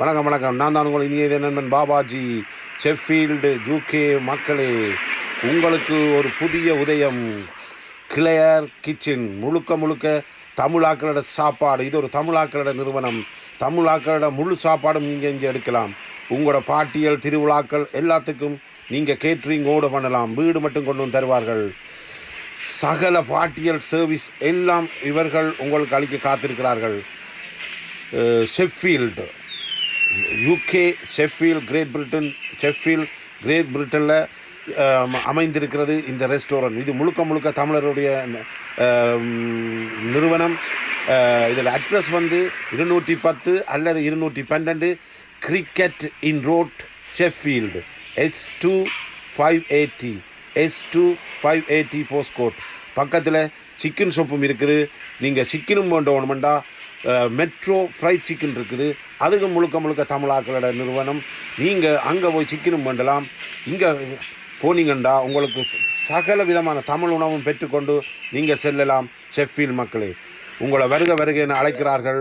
வணக்கம் வணக்கம். நான் தான் உங்கள் இனிய நண்பன் பாபாஜி. ஷெஃபீல்டு யூகே மக்களே, உங்களுக்கு ஒரு புதிய உதயம். கிளியர் கிச்சன் முழுக்க முழுக்க தமிழாக்களோட சாப்பாடு. இது ஒரு தமிழாக்களோட நிறுவனம். தமிழாக்களோட முழு சாப்பாடும் நீங்கள் இங்கே எடுக்கலாம். உங்களோட பாட்டியல் திருவிழாக்கள் எல்லாத்துக்கும் நீங்கள் கேட்ரிங் ஓட பண்ணலாம். வீடு மட்டும் கொண்டு வந்து தருவார்கள். சகல பாட்டியல் சர்வீஸ் எல்லாம் இவர்கள் உங்களுக்கு அளிக்க காத்திருக்கிறார்கள். ஷெஃபீல்டு யூகே, ஷெஃபீல்ட் கிரேட் பிரிட்டனில் அமைந்திருக்கிறது இந்த ரெஸ்டாரண்ட். இது முழுக்க முழுக்க தமிழருடைய நிறுவனம். இதில் அட்ரஸ் 210 அல்லது 212 கிரிக்கெட் இன் ரோட், ஷெஃபீல்டு, S2580 போஸ்ட்கோட். பக்கத்தில் சிக்கன் ஷாப்பும் இருக்குது. நீங்கள் சிக்கனும் வேணுமெண்டா மெட்ரோ ஃப்ரைட் சிக்கன் இருக்குது. அதுக்கு முழுக்க முழுக்க தமிழாக்களோட நிறுவனம். நீங்கள் அங்கே போய் சிக்கனும் வேண்டலாம். இங்கே போனீங்கண்டா உங்களுக்கு சகல விதமான தமிழ் உணவும் பெற்றுக்கொண்டு நீங்கள் செல்லலாம். ஷெஃபீல்ட் மக்களே, உங்களை வருக என அழைக்கிறார்கள்.